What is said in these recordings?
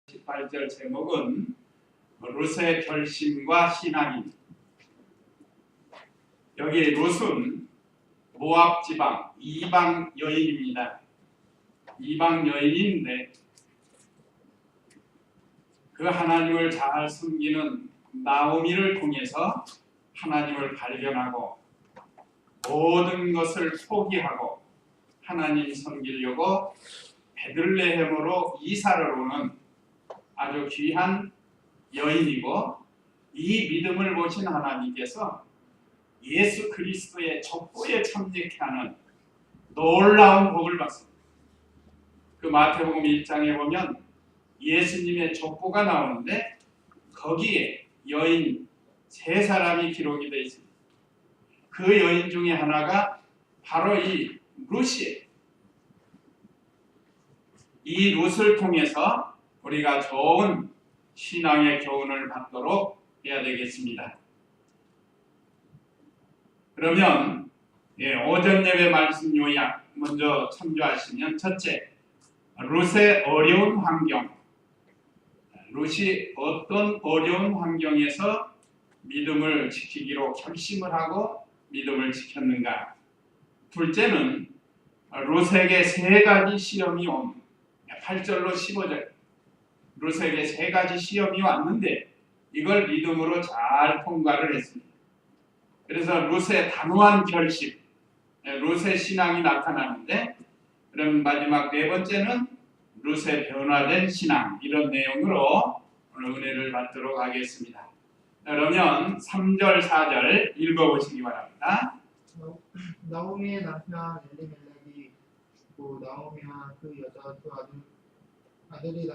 18절 제목은 룻의 결심과 신앙입니다. 여기 룻은 모압 지방 이방 여인입니다. 이방 여인인데 그 하나님을 잘 섬기는 나오미를 통해서 하나님을 발견하고 모든 것을 포기하고 하나님 섬기려고 베들레헴으로 이사를 오는 아주 귀한 여인이고, 이 믿음을 보신 하나님께서 예수 그리스도의 족보에 참여케 하는 놀라운 복을 받습니다. 그 마태복음 1장에 보면 예수님의 족보가 나오는데 거기에 여인 세 사람이 기록이 되어 있습니다. 그 여인 중에 하나가 바로 이 룻이에요. 이 룻을 통해서 우리가 좋은 신앙의 교훈을 받도록 해야 되겠습니다. 그러면 오전 예배 말씀 요약 먼저 참조하시면, 첫째, 룻의 어려운 환경. 룻이 어떤 어려운 환경에서 믿음을 지키기로 결심을 하고 믿음을 지켰는가. 둘째는 룻에게 세 가지 시험이 온 8절로 15절. 룻에게 세 가지 시험이 왔는데 이걸 믿음으로 잘 통과를 했습니다. 그래서 룻의 단호한 결심, 룻의 신앙이 나타나는데, 그럼 마지막 네 번째는 룻의 변화된 신앙, 이런 내용으로 오늘 은혜를 받도록 하겠습니다. 그러면 3절 4절 읽어보시기 바랍니다. 나오미의 남편 엘리멜렉이 죽고 나오미와 그 여자 두 아들이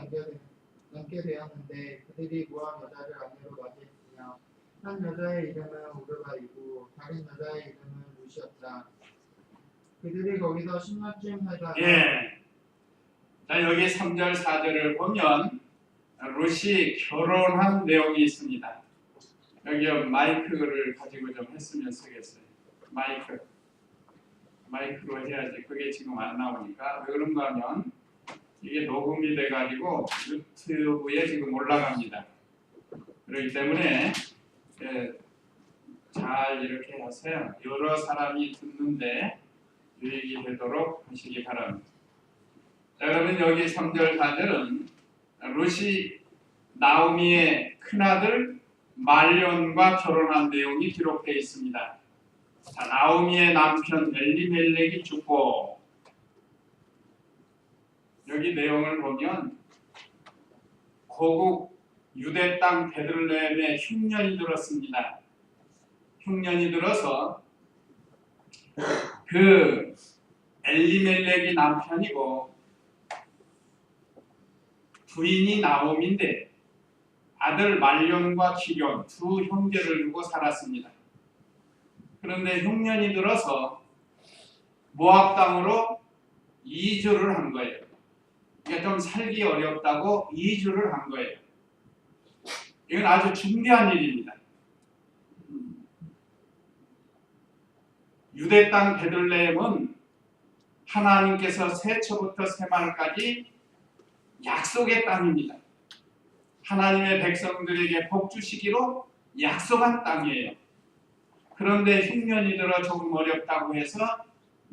남게 되었는데 그들이 모압 여자를 아내로 맞이했으며 한 여자의 이름은 오르바이고 다른 여자의 이름은 룻이었다. 그들이 거기서 10년쯤 살다가 자, 여기 3절 4절을 보면 룻이 결혼한 내용이 있습니다. 여기 마이크를 가지고 좀 했으면 쓰겠어요. 마이크로 해야지. 그게 지금 안 나오니까. 왜 그런가 하면 이게 녹음이 돼가지고 유튜브에 지금 올라갑니다. 그렇기 때문에 잘 이렇게 하세요. 여러 사람이 듣는데 유익이 되도록 하시기 바랍니다. 자, 그러면 여기 3절 4절은 룻이 나오미의 큰아들 말론과 결혼한 내용이 기록되어 있습니다. 자, 나오미의 남편 엘리멜렉이 죽고, 여기 내용을 보면 고국 유대 땅 베들레헴에 흉년이 들었습니다. 흉년이 들어서 그 엘리멜렉이 남편이고 부인이 나오미인데 아들 말론과 기럨 두 형제를 두고 살았습니다. 그런데 흉년이 들어서 모압 땅으로 이주를 한 거예요. 그러니까 좀 살기 어렵다고 이주를 한 거예요. 이건 아주 중요한 일입니다. 유대 땅 베들레헴은 하나님께서 세초부터 세말까지 약속의 땅입니다. 하나님의 백성들에게 복 주시기로 약속한 땅이에요. 그런데 흉년이 들어 조금 어렵다고 해서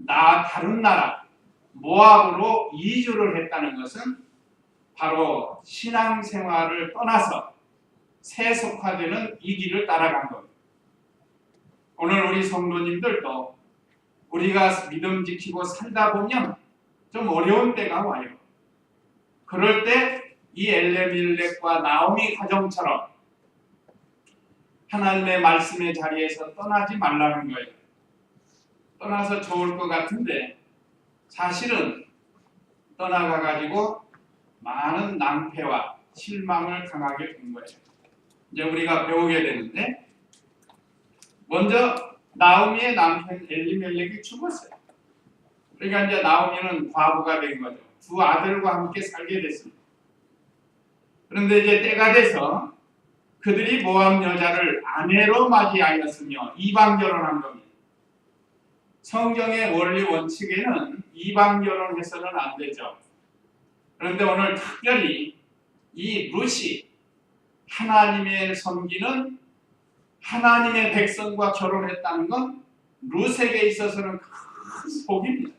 다른 나라 모압으로 이주를 했다는 것은 바로 신앙생활을 떠나서 세속화되는 이 길을 따라간 겁니다. 오늘 우리 성도님들도 우리가 믿음 지키고 살다 보면 좀 어려운 때가 와요. 그럴 때 이 엘리멜렉과 나오미 가정처럼 하나님의 말씀의 자리에서 떠나지 말라는 거예요. 떠나서 좋을 것 같은데 사실은 떠나가가지고 많은 낭패와 실망을 당하게 된 거예요. 이제 우리가 배우게 되는데, 먼저 나오미의 남편 엘리멜렉이 죽었어요. 그러니까 이제 나오미는 과부가 된 거죠. 두 아들과 함께 살게 됐습니다. 그런데 이제 때가 돼서 그들이 모압 여자를 아내로 맞이하였으며 이방 결혼한 겁니다. 성경의 원리 원칙에는 이방 결혼해서는 안 되죠. 그런데 오늘 특별히 이 룻이 하나님의 섬기는 하나님의 백성과 결혼했다는 건 룻에게 있어서는 큰 복입니다.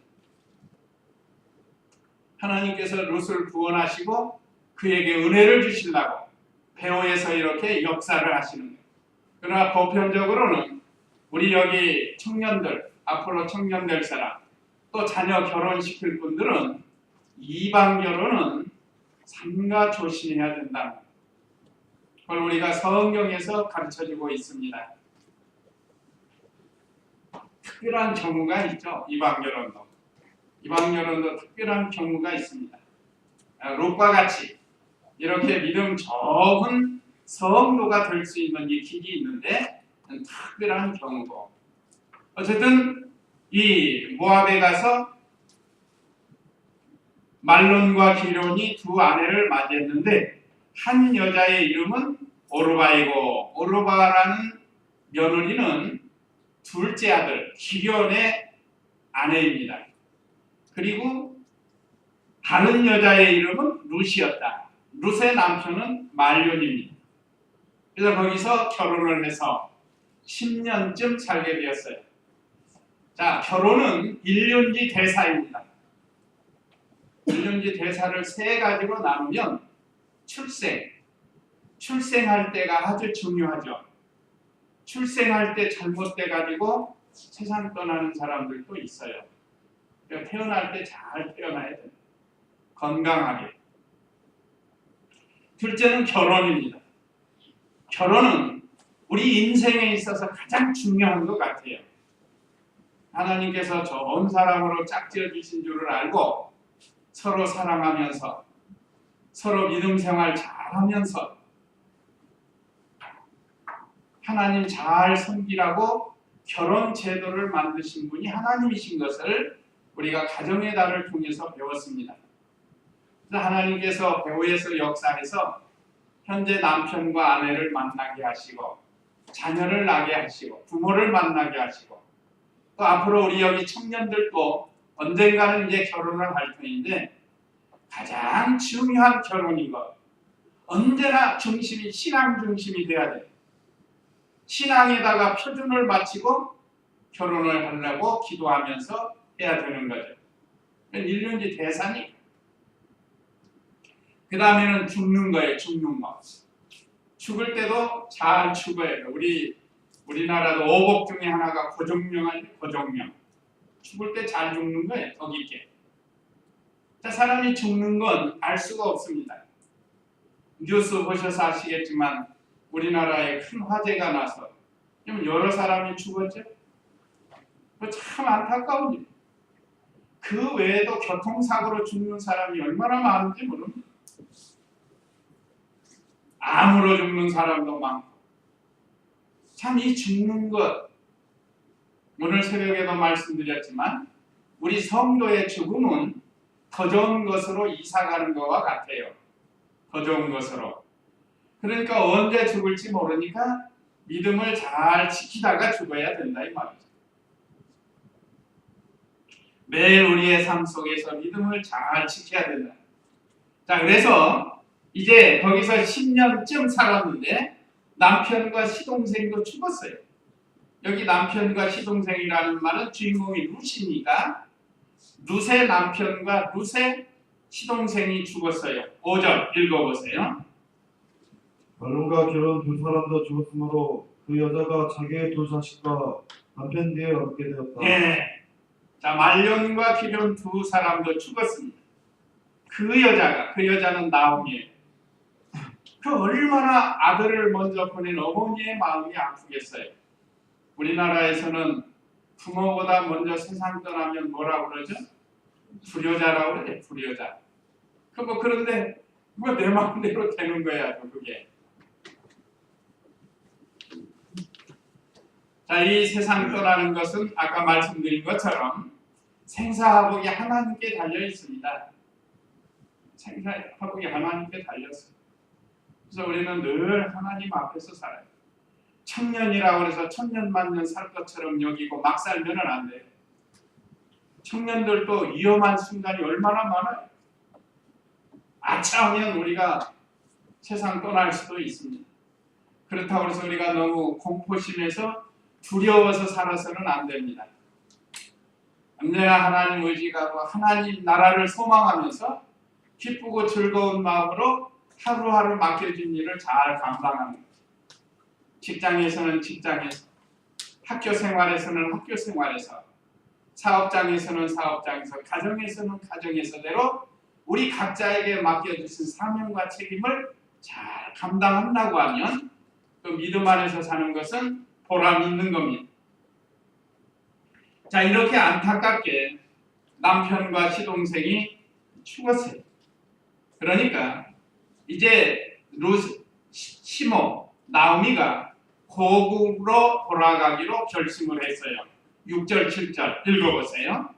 하나님께서 룻을 구원하시고 그에게 은혜를 주시려고 배후에서 이렇게 역사를 하시는 거예요. 그러나 보편적으로는 우리 여기 청년들, 앞으로 청년 될 사람, 또 자녀 결혼시킬 분들은 이방 결혼은 삼가 조심해야 된다는 거예요. 그걸 우리가 성경에서 가르쳐주고 있습니다. 특별한 경우가 있죠. 이방 결혼도 특별한 경우가 있습니다. 롯과 같이 이렇게 믿음 좋은 성도가 될 수 있는 이 길이 있는데 특별한 경우고, 어쨌든 이 모압에 가서 말론과 기론이 두 아내를 맞이했는데 한 여자의 이름은 오르바이고, 오르바라는 며느리는 둘째 아들 기련의 아내입니다. 그리고 다른 여자의 이름은 룻이었다. 룻의 남편은 말론입니다. 그래서 거기서 결혼을 해서 10년쯤 살게 되었어요. 자, 결혼은 일륜지 대사입니다. 일륜지 대사를 세 가지로 나누면 출생할 때가 아주 중요하죠. 출생할 때 잘못돼 가지고 세상 떠나는 사람들도 있어요. 그러니까 태어날 때 잘 태어나야 돼요. 건강하게. 둘째는 결혼입니다. 결혼은 우리 인생에 있어서 가장 중요한 것 같아요. 하나님께서 좋은 사람으로 짝지어 주신 줄을 알고 서로 사랑하면서 서로 믿음 생활 잘하면서 하나님 잘 섬기라고 결혼 제도를 만드신 분이 하나님이신 것을 우리가 가정의 달을 통해서 배웠습니다. 그래서 하나님께서 배후에서 역사해서 현재 남편과 아내를 만나게 하시고 자녀를 낳게 하시고 부모를 만나게 하시고 또 앞으로 우리 여기 청년들도 언젠가는 이제 결혼을 할 터인데 가장 중요한 결혼인 것, 언제나 중심이 신앙 중심이 돼야 돼요. 신앙에다가 표준을 맞추고 결혼을 하려고 기도하면서 해야 되는 거죠. 일륜지 대사니. 그 다음에는 죽는 거예요. 죽는 거. 죽을 때도 잘 죽어야 돼요. 우리나라도 오복 중에 하나가 고종명 아니에요? 고종명. 죽을 때 잘 죽는 거예요. 더 깊게. 자, 사람이 죽는 건 알 수가 없습니다. 뉴스 보셔서 아시겠지만 우리나라에 큰 화재가 나서 좀 여러 사람이 죽었죠. 참 안타까운 일. 그 외에도 교통사고로 죽는 사람이 얼마나 많은지 모릅니다. 암으로 죽는 사람도 많고. 참 이 죽는 것, 오늘 새벽에도 말씀드렸지만 우리 성도의 죽음은 더 좋은 것으로 이사가는 것과 같아요. 더 좋은 것으로. 그러니까 언제 죽을지 모르니까 믿음을 잘 지키다가 죽어야 된다 이 말이죠. 매일 우리의 삶 속에서 믿음을 잘 지켜야 된다. 자, 그래서 이제 거기서 10년쯤 살았는데 남편과 시동생도 죽었어요. 여기 남편과 시동생이라는 말은 주인공이 룻이니까 룻의 남편과 룻의 시동생이 죽었어요. 5절 읽어보세요. 말론과 기론 두 사람도 죽었으므로 그 여자가 자기의 두 자식과 남편 뒤에 얻게 되었다. 네. 자, 말론과 기론 두 사람도 죽었습니다. 그 여자는 나오미예요. 그 얼마나 아들을 먼저 보낸 어머니의 마음이 아프겠어요. 우리나라에서는 부모보다 먼저 세상 떠나면 뭐라고 그러죠? 불효자라고 그래요. 불효자. 그런데 내 마음대로 되는 거야, 그게. 자, 이 세상 떠나는 것은 아까 말씀드린 것처럼 생사화복이 하나님께 달려 있습니다. 생사화복이 하나님께 달렸어요. 그래서 우리는 늘 하나님 앞에서 살아요. 청년이라고 해서 천년만년 살 것처럼 여기고 막 살면은 안 돼요. 청년들도 위험한 순간이 얼마나 많아요. 아차하면 우리가 세상 떠날 수도 있습니다. 그렇다고 해서 우리가 너무 공포심에서 두려워서 살아서는 안 됩니다. 언제나 하나님 의지하고 하나님 나라를 소망하면서 기쁘고 즐거운 마음으로 하루하루 맡겨진 일을 잘 감당하는 거죠. 직장에서는 직장에서, 학교 생활에서는 학교 생활에서, 사업장에서는 사업장에서, 가정에서는 가정에서대로 우리 각자에게 맡겨주신 사명과 책임을 잘 감당한다고 하면 그 믿음 안에서 사는 것은 보람 있는 겁니다. 자, 이렇게 안타깝게 남편과 시동생이 죽었어요. 그러니까 이제 시모, 나오미가 고국으로 돌아가기로 결심을 했어요. 6절, 7절 읽어보세요.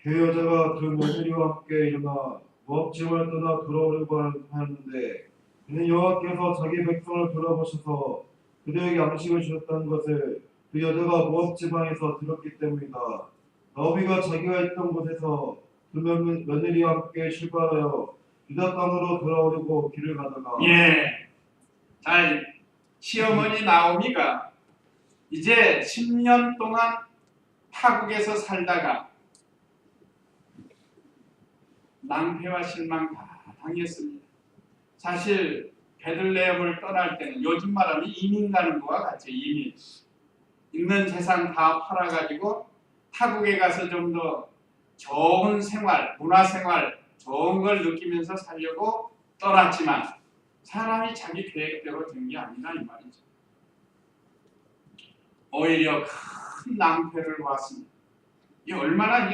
그 여자가 두 며느리와 함께 일어나 모압 지방을 떠나 돌아오려고 하였는데 그는 여호와께서 자기 백성을 돌아보셔서 그들에게 양식을 주셨다는 것을 그 여자가 모압 지방에서 들었기 때문이다. 나오미가 자기가 있던 곳에서 두 며느리와 함께 출발하여 유다 땅으로 돌아오려고 길을 가다가 예. 자, 시어머니 나오미가 이제 10년 동안 타국에서 살다가 낭패와 실망 다 당했습니다. 사실 베들레헴을 떠날 때는 요즘 말하면 이민 가는 거와 같죠. 이민. 있는 재산 다 팔아가지고 타국에 가서 좀 더 좋은 생활, 문화생활, 좋은 걸 느끼면서 살려고 떠났지만 사람이 자기 계획대로 된 게 아니라 이 말이죠. 오히려 큰 낭패를 보았습니다. 이게 얼마나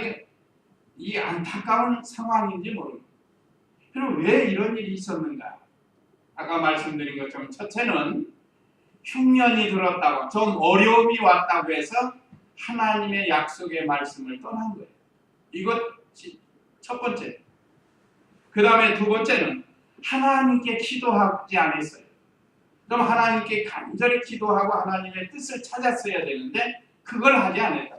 이 안타까운 상황인지 모릅니다. 그럼 왜 이런 일이 있었는가? 아까 말씀드린 것처럼 첫째는 흉년이 들었다고 좀 어려움이 왔다고 해서 하나님의 약속의 말씀을 떠난 거예요. 이것이 첫 번째. 그 다음에 두 번째는 하나님께 기도하지 않았어요. 그럼 하나님께 간절히 기도하고 하나님의 뜻을 찾았어야 되는데 그걸 하지 않았다.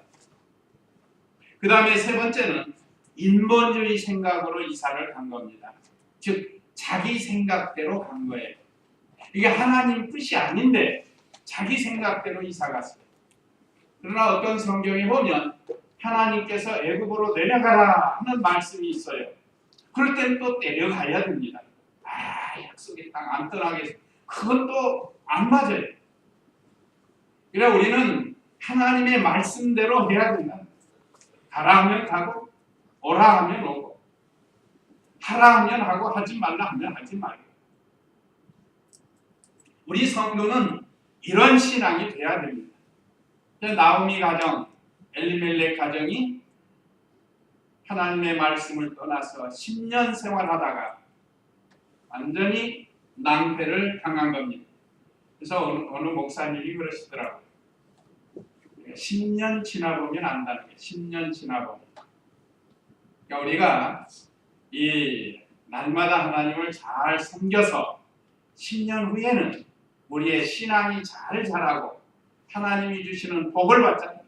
그 다음에 세 번째는 인본주의 생각으로 이사를 간 겁니다. 즉 자기 생각대로 간 거예요. 이게 하나님 뜻이 아닌데 자기 생각대로 이사 갔어요. 그러나 어떤 성경에 보면 하나님께서 애굽으로 내려가라 하는 말씀이 있어요. 그럴 때는 또 내려가야 됩니다. 약속의 땅 안 떠나겠어. 그건 또 안 맞아요. 그래 우리는 하나님의 말씀대로 해야 된다. 가라 하면 가고 오라 하면 오고 하라 하면 하고 하지 말라 하면 하지 말고. 우리 성도는 이런 신앙이 돼야 됩니다. 나오미 가정, 엘리멜렉 가정이 하나님의 말씀을 떠나서 10년 생활하다가 완전히 낭패를 당한 겁니다. 그래서 어느 목사님이 그러시더라고요. 10년 지나보면 안다는 게 10년 지나보면. 그러니까 우리가 이 날마다 하나님을 잘 섬겨서 10년 후에는 우리의 신앙이 잘 자라고 하나님이 주시는 복을 받잖아요.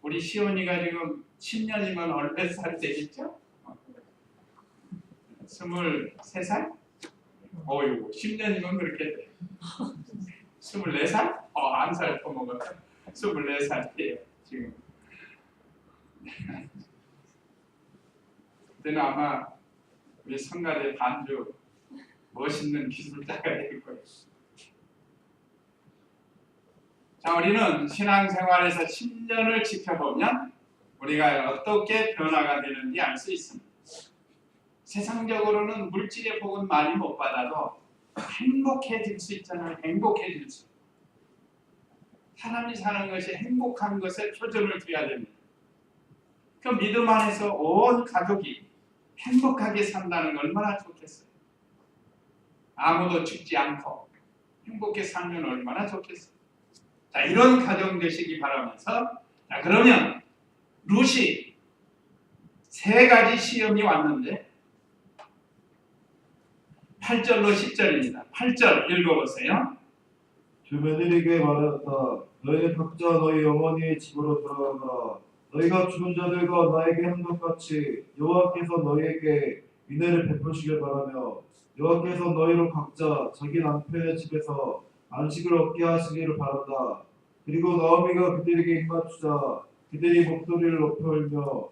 우리 시온이가 지금 10년이면 몇 살 되겠죠? 23살? 어이구 10년이면 그렇게 돼. 24살? 한 살 더 먹었다. 24살이에요 지금. 그때는 아마 우리 성가대 반주 멋있는 기술자가 될 거예요. 자, 우리는 신앙생활에서 10년을 지켜보면 우리가 어떻게 변화가 되는지 알 수 있습니다. 세상적으로는 물질의 복은 많이 못 받아도 행복해질 수 있잖아요. 행복해질 수. 사람이 사는 것이 행복한 것에 표준을 둬야 됩니다. 그 믿음 안에서 온 가족이 행복하게 산다는 건 얼마나 좋겠어요. 아무도 죽지 않고 행복하게 살면 얼마나 좋겠어요. 자, 이런 가정 되시기 바라면서, 자, 그러면 룻이 3가지 시험이 왔는데 8절로 10절입니다. 8절 읽어보세요. 두 며느리에게 말하였다. 너희는 각자 너희 어머니의 집으로 돌아가라. 너희가 죽은 자들과 나에게 한 것 같이 여호와께서 너희에게 은혜를 베푸시길 바라며 여호와께서 너희로 각자 자기 남편의 집에서 안식을 얻게 하시기를 바란다. 그리고 나오미가 그들에게 입맞추자 그들이 목소리를 높여 울며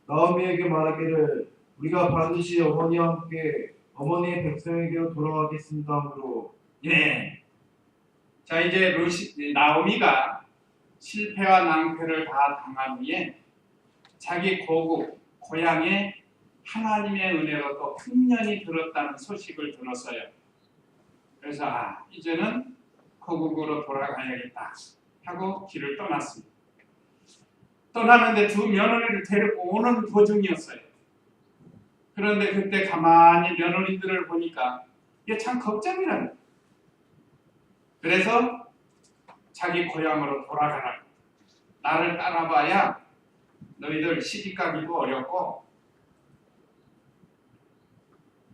나오미에게 말하기를 우리가 반드시 어머니와 함께 어머니의 백성에게로 돌아가겠습니다 하므로. 예. 자, 이제 나오미가 실패와 낭패를 다 당한 후에 자기 고국 고향에 하나님의 은혜로 또 풍년이 들었다는 소식을 들었어요. 그래서 이제는 고국으로 돌아가야겠다 하고 길을 떠났습니다. 떠나는데 두 며느리를 데리고 오는 도중이었어요. 그런데 그때 가만히 며느리들을 보니까 이게 참 걱정이라는 거예요. 그래서 자기 고향으로 돌아가라. 나를 따라봐야 너희들 시집가기도 어렵고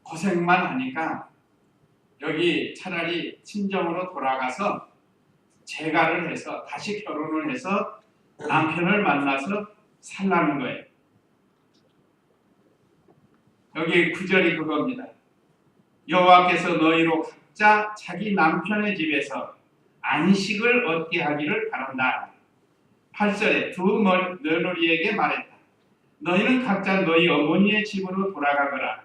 고생만 하니까 여기 차라리 친정으로 돌아가서 재가를 해서 다시 결혼을 해서 남편을 만나서 살라는 거예요. 여기 9절이 그겁니다. 여호와께서 너희로 각자 자기 남편의 집에서 안식을 얻게 하기를 바란다. 8절에 두 며느리에게 말했다. 너희는 각자 너희 어머니의 집으로 돌아가거라.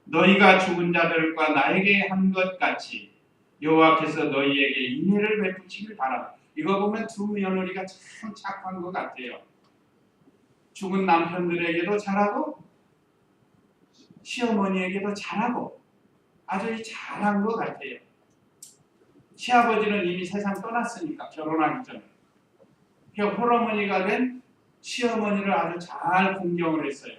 너희가 죽은 자들과 나에게 한 것 같이 여호와께서 너희에게 인애를 베푸시길 바란다. 이거 보면 두 며느리가 참 착한 것 같아요. 죽은 남편들에게도 잘하고 시어머니에게도 잘하고 아주 잘한 것 같아요. 시아버지는 이미 세상 떠났으니까 결혼하기 전에 홀어머니가 된 시어머니를 아주 잘 공경을 했어요.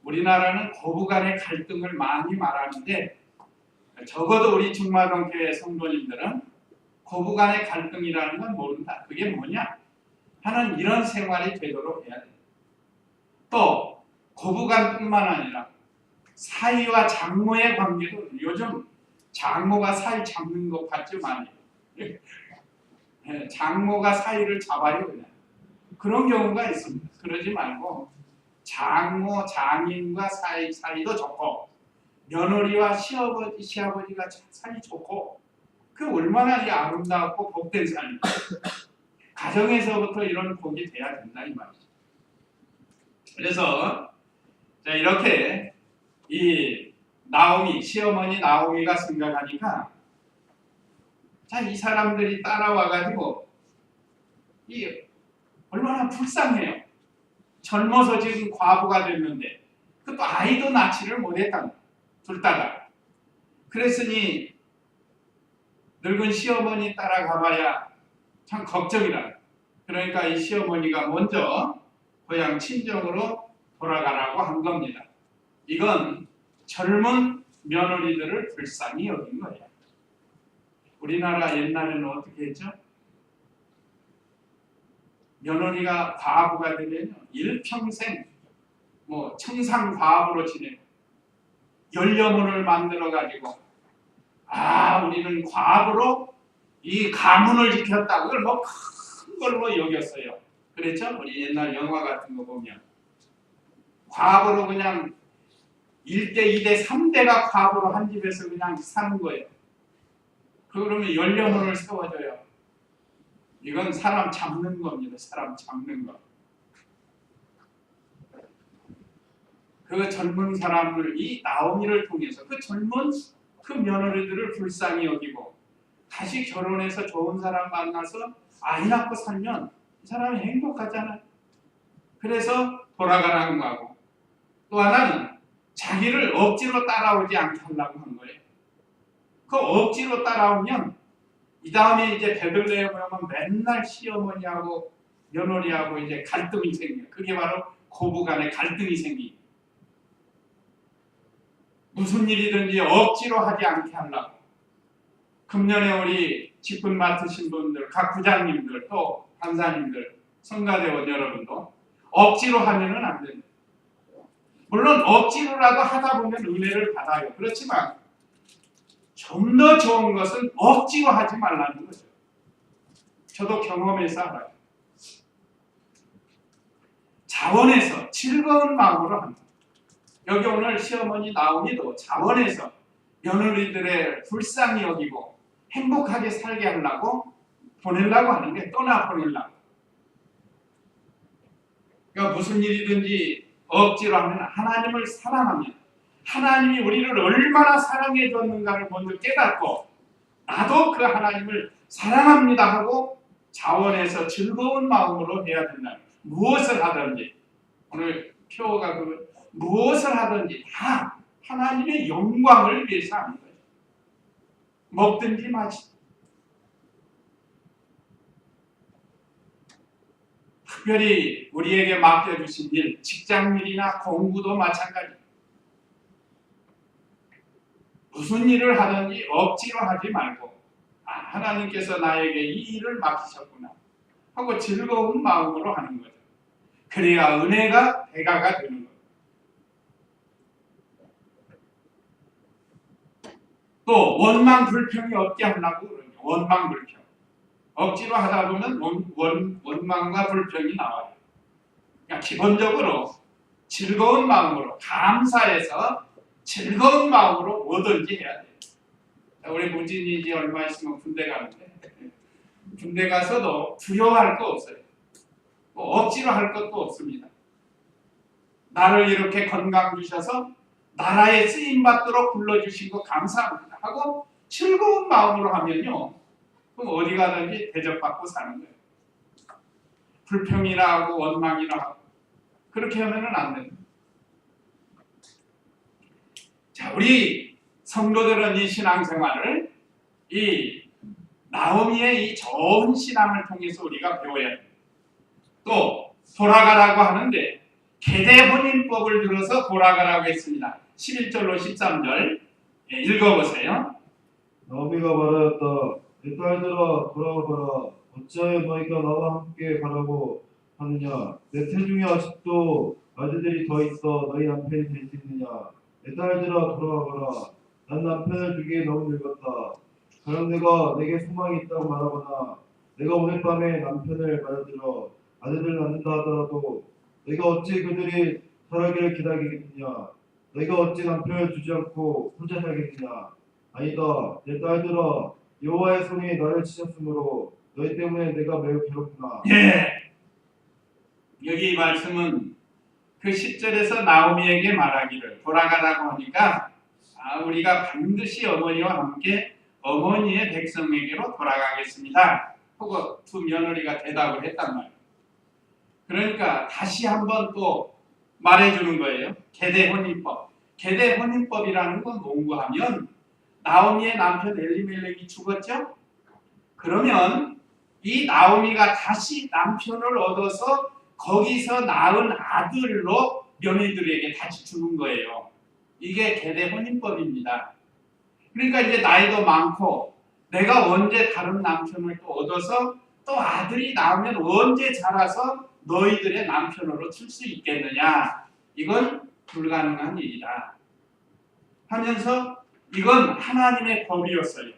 우리나라는 고부간의 갈등을 많이 말하는데 적어도 우리 중마동교회 성도님들은 고부간의 갈등이라는 건 모른다. 그게 뭐냐? 하는 이런 생활이 되도록 해야 돼. 또 고부간뿐만 아니라 사위와 장모의 관계도 요즘 장모가 사위 잡는 것 같지 많이. 장모가 사위를 잡아요 그냥. 그런 경우가 있습니다. 그러지 말고 장모, 장인과 사이도 좋고 며느리와 시아버지가 사이 좋고 그 얼마나 아름답고 복된 삶입니까? 가정에서부터 이런 복이 돼야 된다 이 말이죠. 그래서 자, 이렇게 이 나오미, 시어머니 나오미가 생각하니까 자, 이 사람들이 따라와가지고 얼마나 불쌍해요. 젊어서 지금 과부가 됐는데 그것도 아이도 낳지를 못했다. 둘 다가. 그랬으니 늙은 시어머니 따라가봐야 참 걱정이라. 그러니까 이 시어머니가 먼저 고향 친정으로 돌아가라고 한 겁니다. 이건 젊은 며느리들을 불쌍히 여긴 거예요. 우리나라 옛날에는 어떻게 했죠? 며느리가 과부가 되면 일평생 청상과부로 지내고 연려문을 만들어 가지고 우리는 과부로 이 가문을 지켰다. 그걸 큰 걸로 여겼어요. 그랬죠? 우리 옛날 영화 같은 거 보면 과부로 그냥 1대, 2대, 3대가 과부로 한 집에서 그냥 사는 거예요. 그러면 연려문을 세워줘요. 이건 사람 잡는 겁니다. 사람 잡는 거. 그 젊은 사람을 이 나오미를 통해서 그 젊은 그 며느리들을 불쌍히 여기고 다시 결혼해서 좋은 사람 만나서 아이 낳고 살면 이 사람이 행복하잖아요. 그래서 돌아가라는 거고 또 하나는 자기를 억지로 따라오지 않게 하려고 한 거예요. 그 억지로 따라오면 이 다음에 이제 베들레헴에 오면 맨날 시어머니하고 며느리하고 이제 갈등이 생겨요. 그게 바로 고부간의 갈등이 생깁니다. 무슨 일이든지 억지로 하지 않게 하려고. 금년에 우리 직분 맡으신 분들, 각 부장님들, 또 간사님들, 성가대원 여러분도 억지로 하면은 안 됩니다. 물론 억지로라도 하다 보면 은혜를 받아요. 그렇지만 좀 더 좋은 것은 억지로 하지 말라는 거죠. 저도 경험해서 알아요. 자원해서 즐거운 마음으로 합니다. 여기 오늘 시어머니 나오미도 자원해서 며느리들의 불쌍히 여기고 행복하게 살게 하려고 보내려고 하는 게 떠나 보내려고. 그러니까 무슨 일이든지 억지로 하면 하나님을 사랑하면 하나님이 우리를 얼마나 사랑해 줬는가를 먼저 깨닫고 나도 그 하나님을 사랑합니다 하고 자원해서 즐거운 마음으로 해야 된다. 무엇을 하든지 오늘 표어가 무엇을 하든지 다 하나님의 영광을 위해서 하는 거예요. 먹든지 마시든지. 특별히 우리에게 맡겨주신 일, 직장일이나 공부도 마찬가지. 무슨 일을 하든지 억지로 하지 말고 하나님께서 나에게 이 일을 맡기셨구나 하고 즐거운 마음으로 하는 거죠. 그래야 은혜가 대가가 되는 거예요. 또 원망 불평이 없게 하려고 그러죠. 원망 불평. 억지로 하다 보면 원망과 불평이 나와요. 그러니까 기본적으로 즐거운 마음으로 감사해서 즐거운 마음으로 뭐든지 해야 돼요. 우리 무진이 이제 얼마 있으면 군대 가는데 군대 가서도 두려워할 거 없어요. 뭐 억지로 할 것도 없습니다. 나를 이렇게 건강 주셔서 나라에 쓰임 받도록 불러주신 거 감사합니다 하고 즐거운 마음으로 하면요, 그럼 어디 가든지 대접받고 사는 거예요. 불평이나 하고 원망이나 하고 그렇게 하면은 안 됩니다. 자, 우리 성도들은 이 신앙생활을 이 나오미의 이 좋은 신앙을 통해서 우리가 배워야 돼요. 또 돌아가라고 하는데 계대혼인법을 들어서 돌아가라고 했습니다. 11절로 13절 읽어보세요. 나오미가 말하였다. 내 딸들아 돌아와봐라. 어찌하여 너희가 나와 함께 가라고 하느냐. 내 태중에 아직도 아들들이 더 있어 너희 남편이 될 수 있느냐. 내 딸들아 돌아와봐라. 난 남편을 두기에 너무 늙었다. 가령 내가 내게 소망이 있다고 말하거나 내가 오늘 밤에 남편을 맞아들어 아들을 낳는다 하더라도 내가 어찌 그들이 자라기를 기다리겠느냐. 내가 어찌 남편을 두지 않고 혼자 살겠느냐. 아니다. 내 딸들아 여호와의 손이 나를 치셨으므로 너희 때문에 내가 매우 괴롭구나. 예. 여기 이 말씀은 그 10절에서 나오미에게 말하기를 돌아가라고 하니까 우리가 반드시 어머니와 함께 어머니의 백성에게로 돌아가겠습니다 하고 두 며느리가 대답을 했단 말이에요. 그러니까 다시 한번 또 말해주는 거예요. 계대혼인법. 계대혼인법이라는 건 뭔가 하면 나오미의 남편 엘리멜렉이 죽었죠? 그러면 이 나오미가 다시 남편을 얻어서 거기서 낳은 아들로 며느리들에게 다시 주는 거예요. 이게 계대혼인법입니다. 그러니까 이제 나이도 많고 내가 언제 다른 남편을 또 얻어서 또 아들이 나오면 언제 자라서 너희들의 남편으로 줄 수 있겠느냐. 이건 불가능한 일이다 하면서 이건 하나님의 법이었어요.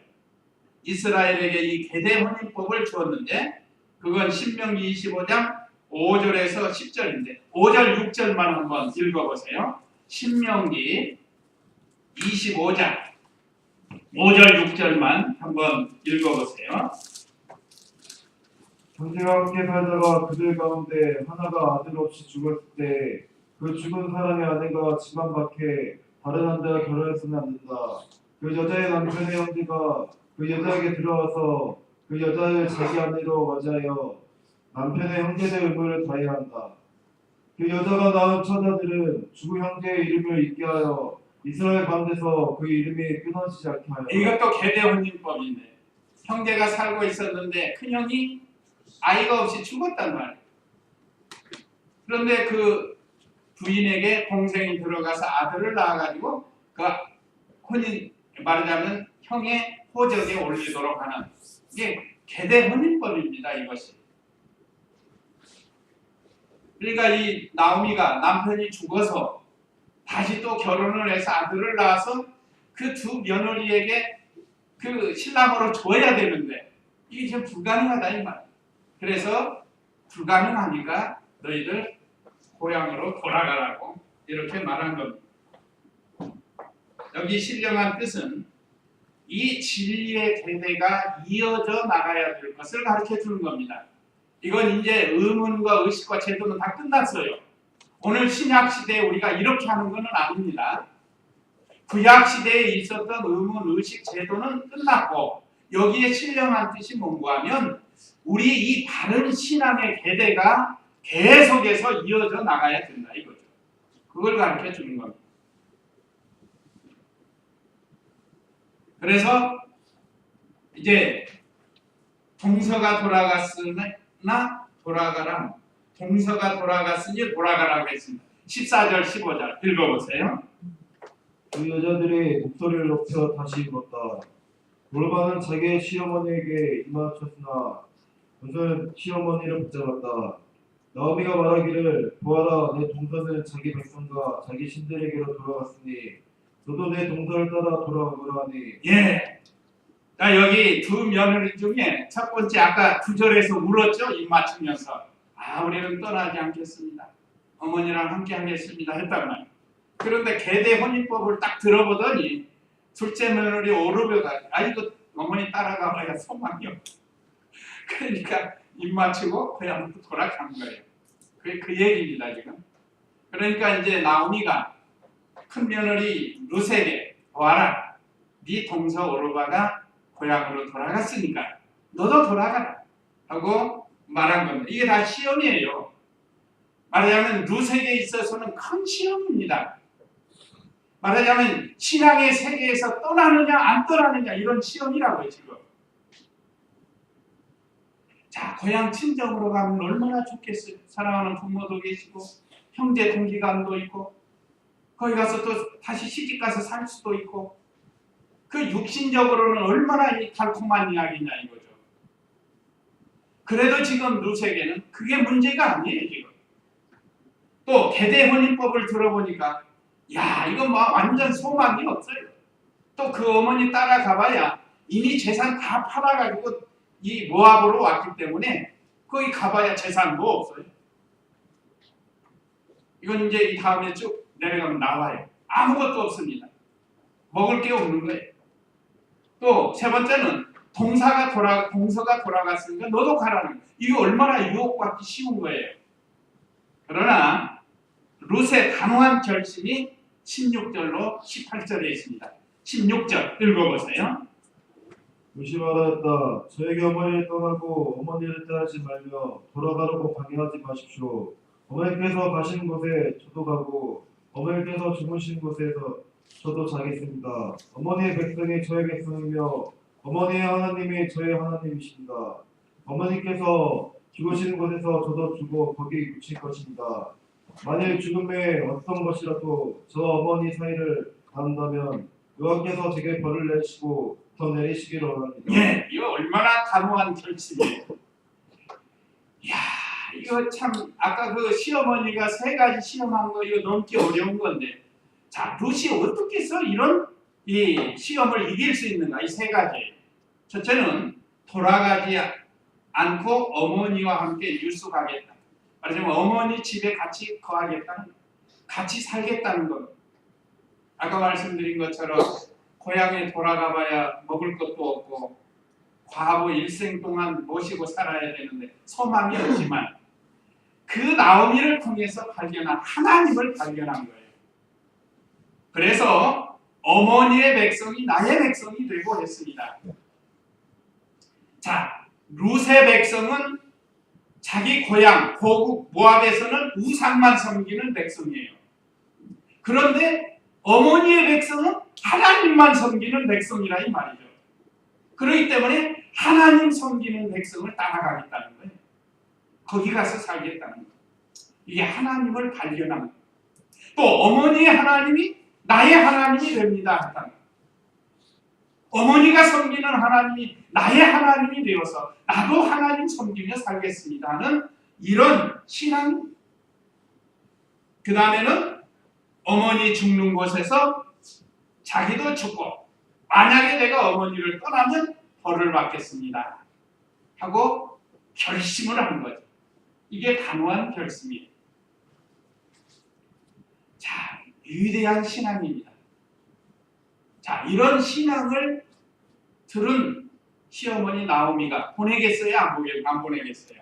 이스라엘에게 이 계대혼인법을 주었는데 그건 신명기 25장 5절에서 10절인데 5절 6절만 한번 읽어보세요. 신명기 25장 5절 6절만 한번 읽어보세요. 형제가 함께 살다가 그들 가운데 하나가 아들 없이 죽었을 때 그 죽은 사람의 아내가 집안 밖에 다른 남자와 결혼해서는 안 된다. 그 여자의 남편의 형제가 그 여자에게 들어와서 그 여자를 자기 아내로 맞이하여 남편의 형제의 의무를 다해야 한다. 그 여자가 낳은 처자들은 죽은 형제의 이름을 잊게 하여 이스라엘 가운데서 그 이름이 끊어지지 않게 하여. 이것도 계대혼인법이네. 형제가 살고 있었는데 큰형이 아이가 없이 죽었단 말이에요. 그런데 그 부인에게 동생이 들어가서 아들을 낳아가지고 그 혼인 말하자면 형의 호적에 올리도록 하는 이게 계대혼인법입니다. 이것이. 그러니까 이 나오미가 남편이 죽어서 다시 또 결혼을 해서 아들을 낳아서 그 두 며느리에게 그 신랑으로 줘야 되는데 이게 지금 불가능하다 이 말. 그래서 불가능하니까 너희들 고향으로 돌아가라고 이렇게 말한 겁니다. 여기 신령한 뜻은 이 진리의 계대가 이어져 나가야 될 것을 가르쳐 주는 겁니다. 이건 이제 의문과 의식과 제도는 다 끝났어요. 오늘 신약 시대에 우리가 이렇게 하는 것은 아닙니다. 구약 시대에 있었던 의문, 의식, 제도는 끝났고 여기에 신령한 뜻이 뭔가 하면 우리 이 바른 신앙의 계대가 계속해서 이어져 나가야 된다 이거죠. 그걸 가르쳐 주는 겁니다. 그래서 이제 동서가 돌아갔으나 돌아가라. 동서가 돌아갔으니 돌아가라고 했습니다. 14절 15절 읽어보세요. 그 여자들이 목소리를 높여 다시 입었다. 오르바는 자기의 시어머니에게 이마쳤으나 동서는 시어머니를 붙잡았다. 나오미가 말하기를 보아라 내 동서는 자기 백성과 자기 신들에게로 돌아갔으니 너도 내 동서를 따라 돌아오라 하니. 예. 자, 여기 두 며느리 중에 첫 번째 아까 9절에서 울었죠. 입 맞추면서 우리는 떠나지 않겠습니다. 어머니랑 함께 하겠습니다 했단 말이에요. 그런데 계대 혼인법을 딱 들어보더니 둘째 며느리 오르베가 이거 어머니 따라가봐야 소망이 없다. 그러니까 입 맞추고 그냥 돌아간 거예요. 그 얘기입니다 지금. 그러니까 이제 나오미가 큰 며느리 룻에게 보아라 네 동서 오르바가 고향으로 돌아갔으니까 너도 돌아가라 하고 말한 겁니다. 이게 다 시험이에요. 말하자면 룻에게 있어서는 큰 시험입니다. 말하자면 신앙의 세계에서 떠나느냐 안 떠나느냐 이런 시험이라고요 지금. 자, 고향 친정으로 가면 얼마나 좋겠어요. 사랑하는 부모도 계시고 형제 동기간도 있고 거기 가서 또 다시 시집가서 살 수도 있고 그 육신적으로는 얼마나 이 달콤한 이야기냐 이거죠. 그래도 지금 룻에게는 그게 문제가 아니에요 지금. 또 계대 혼인법을 들어보니까 야 이건 뭐 완전 소망이 없어요. 또 그 어머니 따라가봐야 이미 재산 다 팔아가지고 이 모압으로 왔기 때문에 거기 가봐야 재산도 없어요. 이건 이제 이 다음에 쭉 내려가면 나와요. 아무것도 없습니다. 먹을 게 없는 거예요. 또 세 번째는 동서가 돌아갔으니까 너도 가라는 거예요. 이게 얼마나 유혹받기 쉬운 거예요. 그러나 룻의 단호한 결심이 16절로 18절에 있습니다. 16절 읽어보세요. 룻이 말하였다. 저에게 어머니를 떠나고 어머니를 떠나지 말며 돌아가라고 방해하지 마십시오. 어머니께서 가신 곳에 저도 가고 어머니께서 주무신 곳에서 저도 자겠습니다. 어머니의 백성이 저의 백성이며 어머니의 하나님이 저의 하나님이십니다. 어머니께서 죽으시는 곳에서 저도 죽어 거기 묻힐 것입니다. 만일 죽음에 어떤 것이라도 저 어머니 사이를 닿는다면 여호와께서 제게 벌을 내시고 더 내리시기를 원합니다. 예, 이거 얼마나 단호한 결심이에요. 이야, 이거 참 아까 그 시어머니가 세 가지 시험한 거 이거 넘기 어려운 건데, 자 룻이 어떻게 해서 이런 이 시험을 이길 수 있는가? 이 세 가지. 첫째는 돌아가지 않고 어머니와 함께 유숙하겠다. 말하자면 어머니 집에 같이 거하겠다는, 같이 살겠다는 것. 아까 말씀드린 것처럼 고향에 돌아가봐야 먹을 것도 없고 과부 일생 동안 모시고 살아야 되는데 소망이 없지만 그 나오미를 통해서 발견한 하나님을 발견한 거예요. 그래서 어머니의 백성이 나의 백성이 되고 했습니다. 자, 룻의 백성은 자기 고향 고국 모압에서는 우상만 섬기는 백성이에요. 그런데 어머니의 백성은 하나님만 섬기는 백성이라 이 말이죠. 그렇기 때문에 하나님 섬기는 백성을 따라가겠다는 거예요. 거기 가서 살겠다는 거예요. 이게 하나님을 발견한 거예요. 또 어머니의 하나님이 나의 하나님이 됩니다. 어머니가 섬기는 하나님이 나의 하나님이 되어서 나도 하나님 섬기며 살겠습니다 하는 이런 신앙. 그 다음에는 어머니 죽는 곳에서 자기도 죽고 만약에 내가 어머니를 떠나면 벌을 받겠습니다 하고 결심을 한 거죠. 이게 단호한 결심이에요. 자, 위대한 신앙입니다. 자, 이런 신앙을 들은 시어머니 나오미가 보내겠어요? 안 보내겠어요?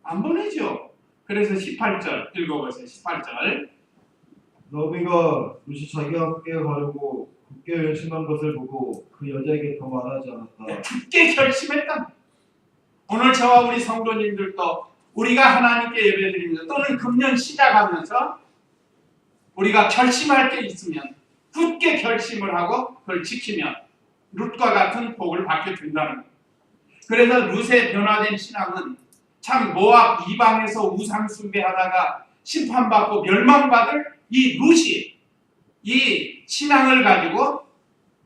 안 보내죠. 그래서 18절 읽어보세요. 18절. 나오미가 룻이 자기와 함께 가려고 굳게 열심한 것을 보고 그 여자에게 더 말하지 않았다. 굳게 결심했다. 오늘 저와 우리 성도님들도 우리가 하나님께 예배드리면서 또는 금년 시작하면서 우리가 결심할 게 있으면 굳게 결심을 하고 그걸 지키면 룻과 같은 복을 받게 된다는 거예요. 그래서 룻의 변화된 신앙은 참 모압 이방에서 우상 숭배하다가 심판받고 멸망받을 이 룻이 이 신앙을 가지고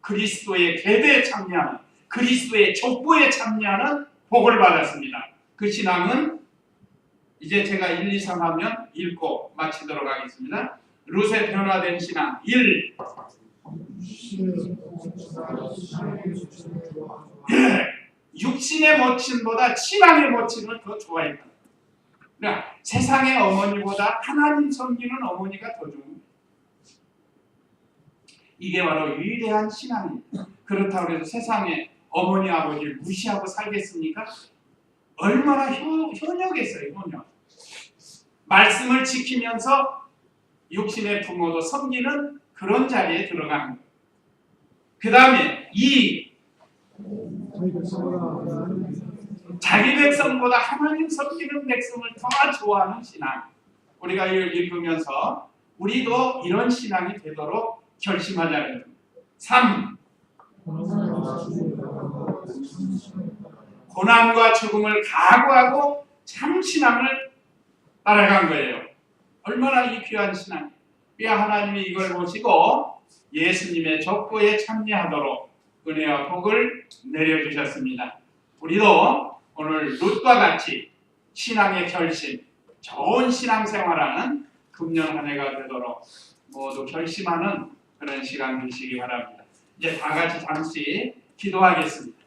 그리스도의 계배에 참여하는 그리스도의 족보에 참여하는 복을 받았습니다. 그 신앙은 이제 제가 1, 2, 3 하면 읽고 마치도록 하겠습니다. 룻의 변화된 신앙 1. 육신의 모친보다 신앙의 모친을 더 좋아했다. 그러니까 세상의 어머니보다 하나님 섬기는 어머니가 더 좋은. 이게 바로 위대한 신앙입니다. 그렇다고 해서 세상의 어머니 아버지를 무시하고 살겠습니까? 얼마나 현역했어요. 현역. 말씀을 지키면서 육신의 부모도 섬기는 그런 자리에 들어가는 거예요. 그 다음에 이 자기 백성보다 하나님 섬기는 백성을 더 좋아하는 신앙. 우리가 이걸 읽으면서 우리도 이런 신앙이 되도록 결심하자는 겁니다. 3. 고난과 죽음을 각오하고 참 신앙을 따라간 거예요. 얼마나 이 귀한 신앙. 하나님이 이걸 보시고 예수님의 족보에 참여하도록 은혜와 복을 내려주셨습니다. 우리도 오늘 룻과 같이 신앙의 결심, 좋은 신앙생활하는 금년 한 해가 되도록 모두 결심하는 그런 시간 되시기 바랍니다. 이제 다 같이 잠시 기도하겠습니다.